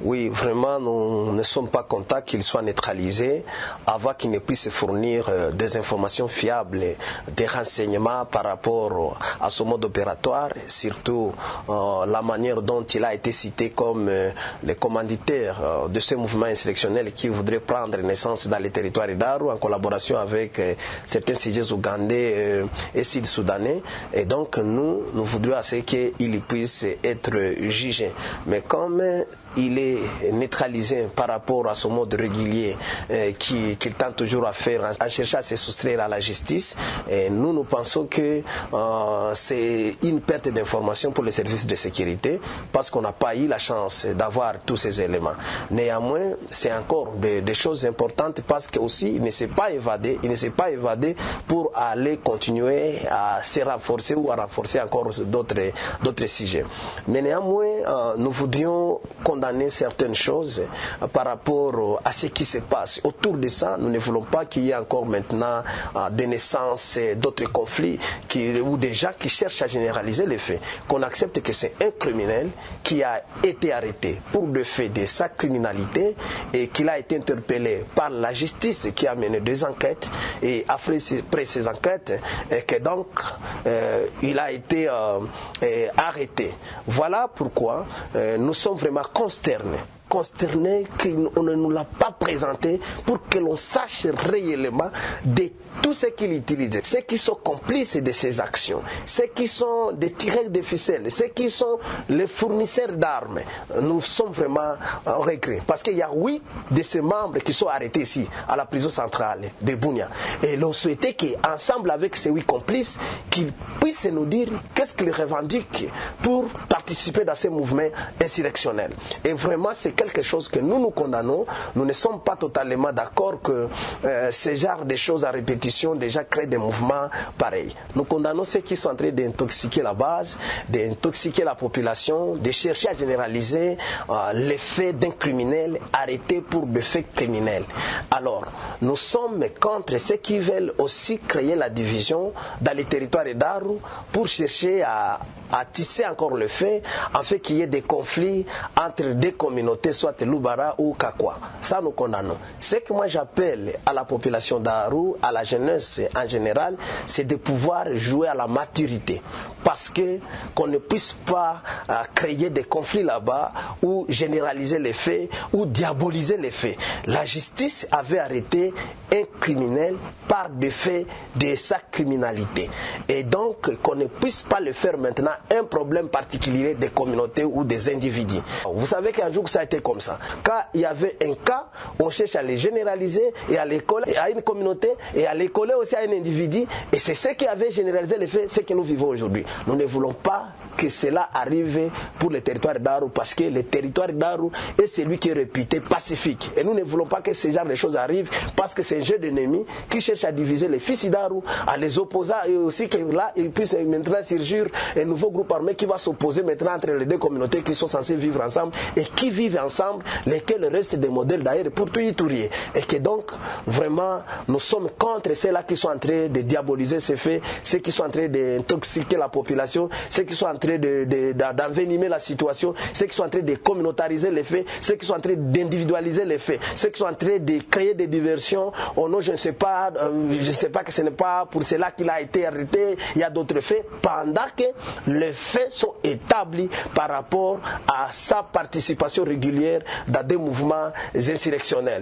Oui, vraiment, nous ne sommes pas contents qu'il soit neutralisé avant qu'il ne puisse fournir des informations fiables, des renseignements par rapport à ce mode opératoire, surtout la manière dont il a été cité comme le commanditaire de ce mouvement insurrectionnel qui voudrait prendre naissance dans les territoires d'Aru en collaboration avec certains sujets ougandais et sud-soudanais. Et donc, nous voudrions à ce qu'il puisse être jugé. Mais comme il est neutralisé par rapport à ce mode régulier qu'il tente toujours à faire en cherchant à se soustraire à la justice. Et nous pensons que c'est une perte d'information pour les services de sécurité parce qu'on n'a pas eu la chance d'avoir tous ces éléments. Néanmoins, c'est encore des choses importantes parce qu'aussi il ne s'est pas évadé, pour aller continuer à se renforcer ou à renforcer encore d'autres sujets. Mais néanmoins, nous voudrions condamner certaines choses par rapport à ce qui se passe. Autour de ça, nous ne voulons pas qu'il y ait encore maintenant des naissances, d'autres conflits ou des gens qui cherchent à généraliser les faits. Qu'on accepte que c'est un criminel qui a été arrêté pour le fait de sa criminalité et qu'il a été interpellé par la justice qui a mené des enquêtes et après ces enquêtes, et que donc il a été arrêté. Voilà pourquoi nous sommes vraiment consternés qu'on ne nous l'a pas présenté pour que l'on sache réellement de tout ce qu'il utilisait, ceux qui sont complices de ces actions, ceux qui sont des tireurs de ficelles, ceux qui sont les fournisseurs d'armes. Nous sommes vraiment en regret parce qu'il y a 8 de ces membres qui sont arrêtés ici à la prison centrale de Bunia. Et l'on souhaitait qu'ensemble avec ces 8 complices, qu'ils puissent nous dire qu'est-ce qu'ils revendiquent pour participer dans ces mouvements insurrectionnels. Et vraiment, c'est quelque chose que nous condamnons. Nous ne sommes pas totalement d'accord que ce genre de choses à répétition déjà créent des mouvements pareils. Nous condamnons ceux qui sont en train d'intoxiquer la base, d'intoxiquer la population, de chercher à généraliser les faits d'un criminel arrêté pour des faits criminels. Alors, nous sommes contre ceux qui veulent aussi créer la division dans les territoires d'Aru pour chercher à tisser encore le fait, en fait qu'il y ait des conflits entre des communautés, soit Lubara ou Kakwa. Ça, nous condamnons. Ce que moi j'appelle à la population d'Aru, à la jeunesse en général, c'est de pouvoir jouer à la maturité. Parce que qu'on ne puisse pas créer des conflits là-bas ou généraliser les faits ou diaboliser les faits. La justice avait arrêté un criminel par des faits de sa criminalité. Et donc, qu'on ne puisse pas le faire maintenant un problème particulier des communautés ou des individus. Vous savez qu'un jour ça a été comme ça. Quand il y avait un cas, on cherche à les généraliser et à l'école, à une communauté et à l'école aussi à un individu. Et c'est ce qui avait généralisé les faits, ce que nous vivons aujourd'hui. Nous ne voulons pas que cela arrive pour le territoire d'Aru parce que le territoire d'Aru est celui qui est réputé pacifique. Et nous ne voulons pas que ce genre de choses arrivent parce que c'est un jeu d'ennemis qui cherche à diviser les fils d'Aru, à les opposer et aussi que là, ils puissent maintenant surgir un nouveau groupe armé qui va s'opposer maintenant entre les deux communautés qui sont censées vivre ensemble et qui vivent ensemble, lesquels restent des modèles d'ailleurs pour tout y tourier. Et que donc, vraiment, nous sommes contre ceux-là qui sont en train de diaboliser ces faits, ceux qui sont en train d'intoxiquer la population, ceux qui sont en train d'envenimer la situation, ceux qui sont en train de communautariser les faits, ceux qui sont en train d'individualiser les faits, ceux qui sont en train de créer des diversions. Oh non, je ne sais pas que ce n'est pas pour cela qu'il a été arrêté, il y a d'autres faits, pendant que les faits sont établis par rapport à sa participation régulière dans des mouvements insurrectionnels.